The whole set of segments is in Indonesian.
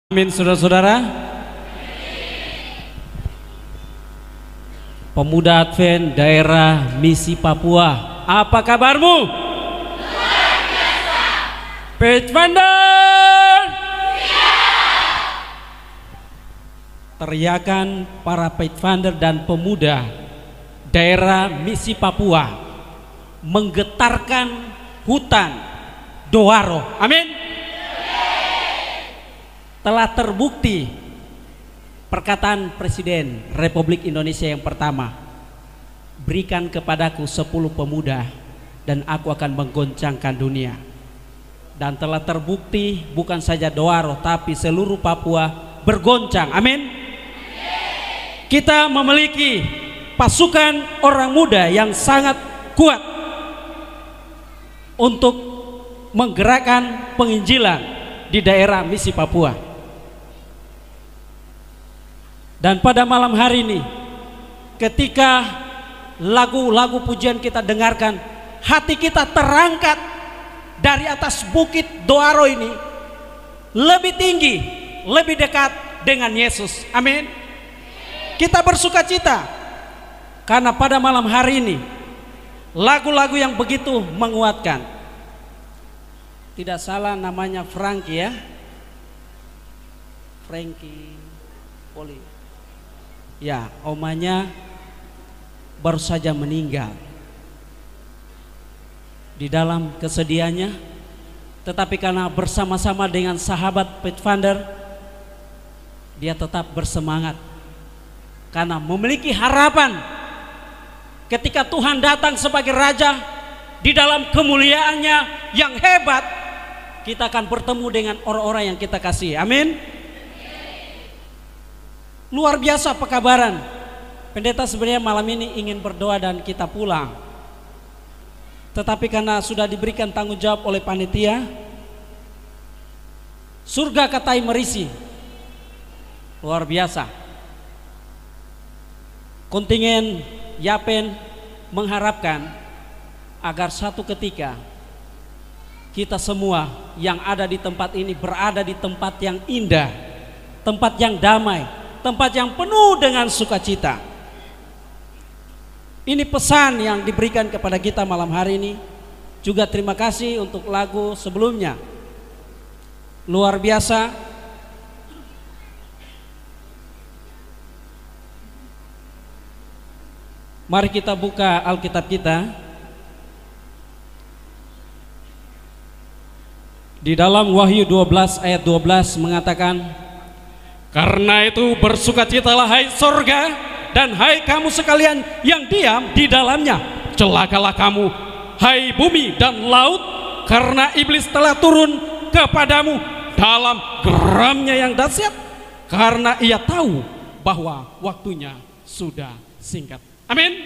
Amin, saudara-saudara. Pemuda Advent daerah Misi Papua, apa kabarmu? Luar biasa. Pathfinder. Teriakan para Pathfinder dan pemuda daerah Misi Papua menggetarkan hutan Doaro. Amin. Telah terbukti perkataan Presiden Republik Indonesia yang pertama, berikan kepadaku 10 pemuda dan aku akan menggoncangkan dunia. Dan telah terbukti bukan saja Doaro tapi seluruh Papua bergoncang. Amin. Kita memiliki pasukan orang muda yang sangat kuat untuk menggerakkan penginjilan di daerah Misi Papua. Dan pada malam hari ini, ketika lagu-lagu pujian kita dengarkan, hati kita terangkat dari atas bukit Doaro ini lebih tinggi, lebih dekat dengan Yesus. Amin. Kita bersuka cita karena pada malam hari ini lagu-lagu yang begitu menguatkan. Tidak salah namanya Frankie ya, Frankie Poli. Ya, omanya baru saja meninggal di dalam kesedihannya, tetapi karena bersama-sama dengan sahabat Pathfinder, dia tetap bersemangat karena memiliki harapan ketika Tuhan datang sebagai Raja di dalam kemuliaannya yang hebat, kita akan bertemu dengan orang-orang yang kita kasih. Amin. Luar biasa pekabaran. Pendeta sebenarnya malam ini ingin berdoa dan kita pulang, tetapi karena sudah diberikan tanggung jawab oleh panitia, surga katai merisi. Luar biasa. Kontingen Yapen mengharapkan agar satu ketika kita semua yang ada di tempat ini berada di tempat yang indah, tempat yang damai, tempat yang penuh dengan sukacita. Ini pesan yang diberikan kepada kita malam hari ini. Juga terima kasih untuk lagu sebelumnya. Luar biasa. Mari kita buka Alkitab kita. Di dalam Wahyu 12 ayat 12 mengatakan, karena itu bersukacitalah hai sorga dan hai kamu sekalian yang diam di dalamnya. Celakalah kamu hai bumi dan laut, karena iblis telah turun kepadamu dalam geramnya yang dahsyat, karena ia tahu bahwa waktunya sudah singkat. Amin.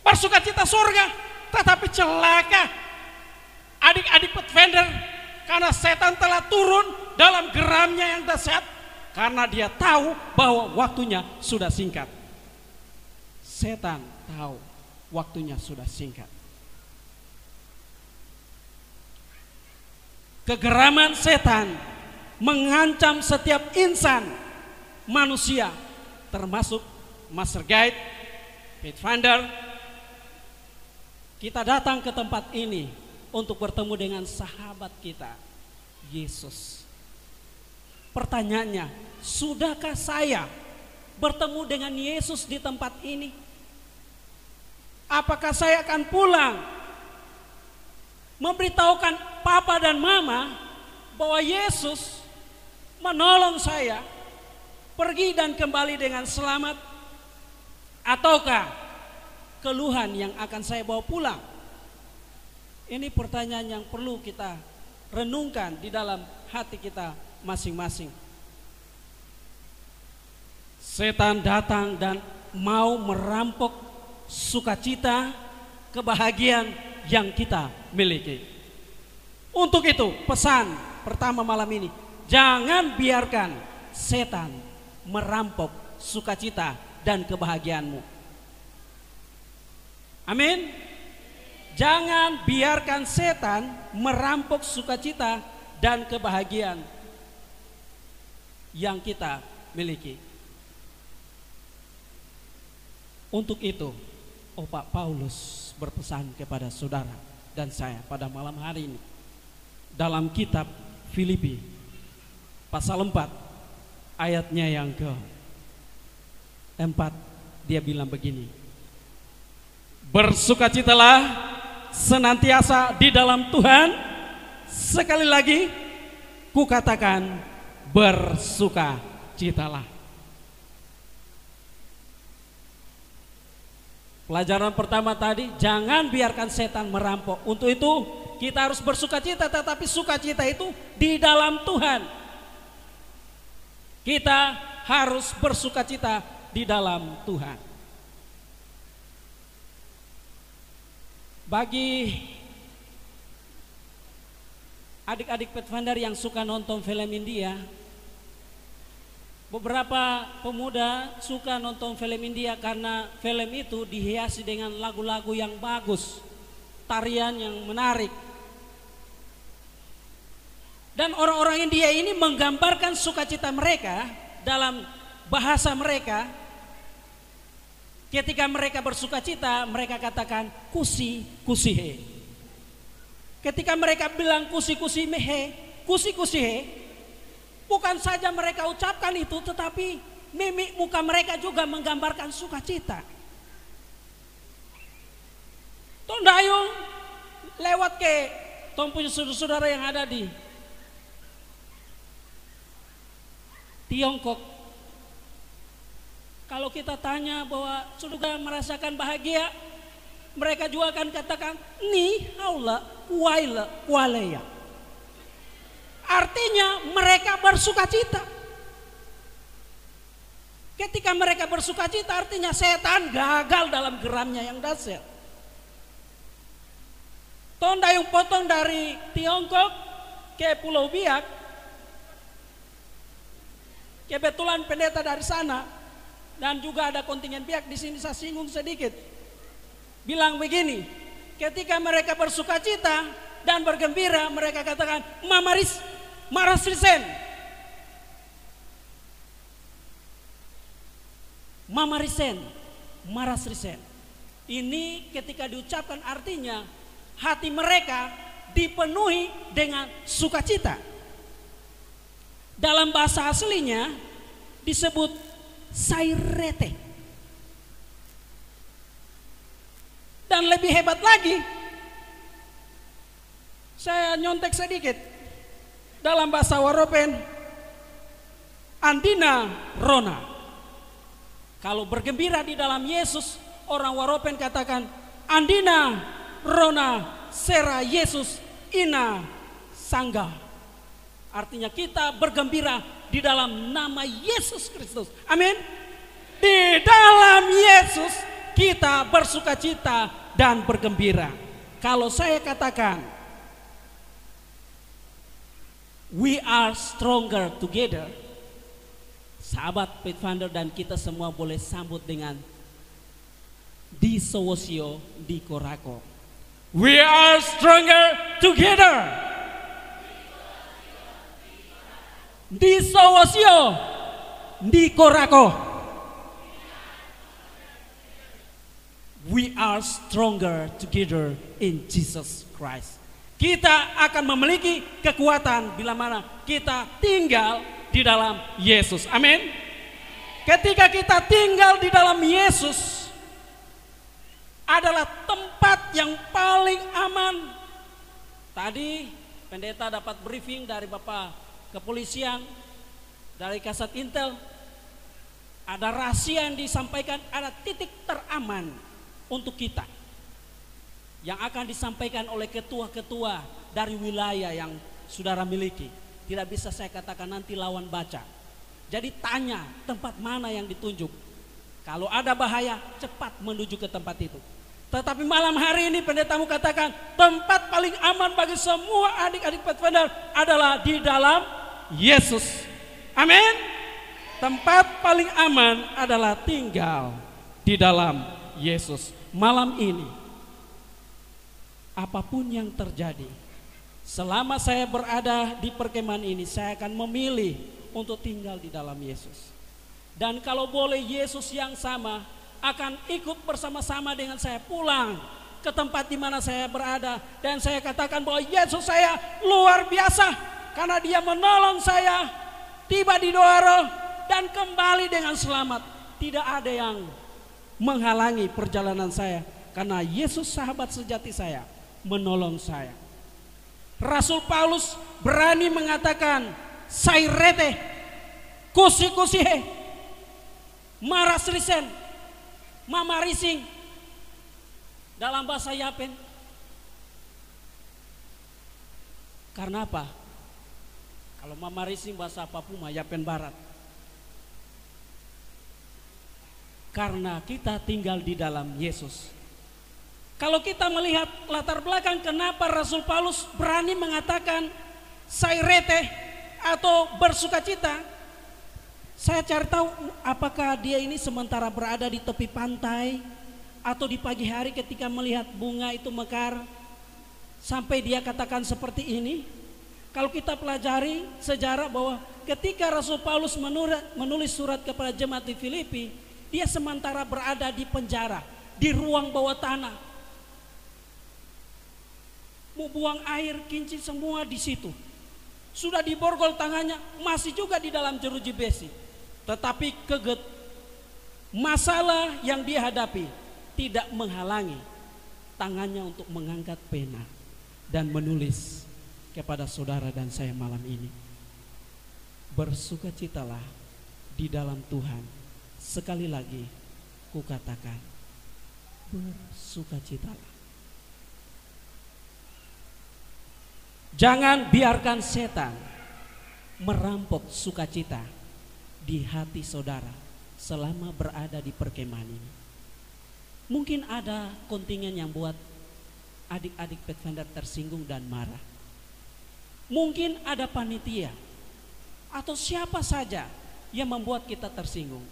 Bersukacita sorga, tetapi celaka adik-adik Pathfinder, karena setan telah turun dalam geramnya yang dahsyat, karena dia tahu bahwa waktunya sudah singkat. Setan tahu waktunya sudah singkat. Kegeraman setan mengancam setiap insan manusia, termasuk Master Guide, Pathfinder. Kita datang ke tempat ini untuk bertemu dengan sahabat kita, Yesus. Pertanyaannya, sudahkah saya bertemu dengan Yesus di tempat ini? Apakah saya akan pulang memberitahukan papa dan mama bahwa Yesus menolong saya pergi dan kembali dengan selamat? Ataukah keluhan yang akan saya bawa pulang? Ini pertanyaan yang perlu kita renungkan di dalam hati kita masing-masing. Setan datang dan mau merampok sukacita, kebahagiaan yang kita miliki. Untuk itu pesan pertama malam ini, jangan biarkan setan merampok sukacita dan kebahagiaanmu. Amin. Jangan biarkan setan merampok sukacita dan kebahagiaan. yang kita miliki. Untuk itu, Pak Paulus berpesan kepada saudara dan saya pada malam hari ini. Dalam kitab Filipi pasal 4 ayatnya yang ke-4, dia bilang begini: bersukacitalah senantiasa di dalam Tuhan. Sekali lagi kukatakan, bersukacitalah. Pelajaran pertama tadi, jangan biarkan setan merampok. Untuk itu kita harus bersukacita, tetapi sukacita itu di dalam Tuhan. Kita harus bersukacita di dalam Tuhan. Bagi adik-adik Pathfinder yang suka nonton film India, beberapa pemuda suka nonton film India karena film itu dihiasi dengan lagu-lagu yang bagus, tarian yang menarik. Dan orang-orang India ini menggambarkan sukacita mereka dalam bahasa mereka. Ketika mereka bersukacita, mereka katakan kusi kusihe. Ketika mereka bilang kusi kusihe, bukan saja mereka ucapkan itu, tetapi mimik muka mereka juga menggambarkan sukacita. Tondayung lewat ke punya saudara-saudara yang ada di Tiongkok. Kalau kita tanya bahwa sudah merasakan bahagia, mereka juga akan katakan ni haula waila waleya. Artinya mereka bersukacita. Ketika mereka bersukacita, artinya setan gagal dalam geramnya yang dahsyat. Tondayung potong dari Tiongkok ke Pulau Biak. Kebetulan pendeta dari sana dan juga ada kontingen Biak di sini, saya singgung sedikit. Bilang begini, ketika mereka bersukacita dan bergembira, mereka katakan Marasrisen. Ini ketika diucapkan artinya hati mereka dipenuhi dengan sukacita. Dalam bahasa aslinya disebut sairete. Dan lebih hebat lagi, saya nyontek sedikit. Dalam bahasa Waropen, andina rona. Kalau bergembira di dalam Yesus, orang Waropen katakan andina rona sera Yesus ina sangga. Artinya kita bergembira di dalam nama Yesus Kristus. Amin. Di dalam Yesus kita bersukacita dan bergembira. Kalau saya katakan we are stronger together, sahabat Pathfinder dan kita semua boleh sambut dengan di Sowosio di Korako. We are stronger together. Di Sowosio di Korako. We are stronger together in Jesus Christ. Kita akan memiliki kekuatan bila mana kita tinggal di dalam Yesus. Amin. Ketika kita tinggal di dalam Yesus, adalah tempat yang paling aman. Tadi pendeta dapat briefing dari Bapak Kepolisian, dari Kasat Intel. Ada rahasia yang disampaikan, ada titik teraman untuk kita yang akan disampaikan oleh ketua-ketua dari wilayah yang saudara miliki. Tidak bisa saya katakan nanti lawan baca. Jadi tanya tempat mana yang ditunjuk. Kalau ada bahaya, cepat menuju ke tempat itu. Tetapi malam hari ini pendetamu katakan tempat paling aman bagi semua adik-adik Pathfinder adalah di dalam Yesus. Amin. Tempat paling aman adalah tinggal di dalam Yesus. Malam ini, apapun yang terjadi, selama saya berada di perkemahan ini, saya akan memilih untuk tinggal di dalam Yesus. Dan kalau boleh, Yesus yang sama akan ikut bersama-sama dengan saya pulang ke tempat di mana saya berada. Dan saya katakan bahwa Yesus saya luar biasa, karena dia menolong saya tiba di Doaro dan kembali dengan selamat. Tidak ada yang menghalangi perjalanan saya, karena Yesus sahabat sejati saya menolong saya. Rasul Paulus berani mengatakan sairete kusi-kusihe marasrisen mamarising dalam bahasa Yapen. Karena apa? Kalau mamarising bahasa Papua Yapen Barat. Karena kita tinggal di dalam Yesus. Kalau kita melihat latar belakang kenapa Rasul Paulus berani mengatakan sairete atau bersukacita, saya cari tahu apakah dia ini sementara berada di tepi pantai atau di pagi hari ketika melihat bunga itu mekar sampai dia katakan seperti ini. Kalau kita pelajari sejarah bahwa ketika Rasul Paulus menulis surat kepada jemaat di Filipi, dia sementara berada di penjara, di ruang bawah tanah. Mau buang air, kincir semua di situ. Sudah diborgol tangannya, masih juga di dalam jeruji besi. Tetapi masalah yang dia hadapi tidak menghalangi tangannya untuk mengangkat pena dan menulis kepada saudara dan saya malam ini. Bersukacitalah di dalam Tuhan. Sekali lagi kukatakan, bersukacitalah. Jangan biarkan setan merampok sukacita di hati saudara selama berada di perkemahan ini. Mungkin ada kontingen yang buat adik-adik Pathfinder tersinggung dan marah. Mungkin ada panitia atau siapa saja yang membuat kita tersinggung.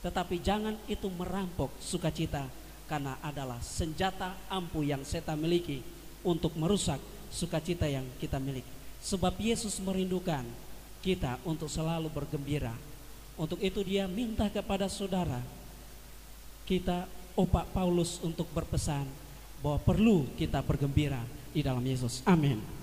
Tetapi jangan itu merampok sukacita, karena adalah senjata ampuh yang setan miliki untuk merusak sukacita yang kita miliki. Sebab Yesus merindukan kita untuk selalu bergembira. Untuk itu dia minta kepada saudara kita, Pak Paulus, untuk berpesan bahwa perlu kita bergembira di dalam Yesus. Amin.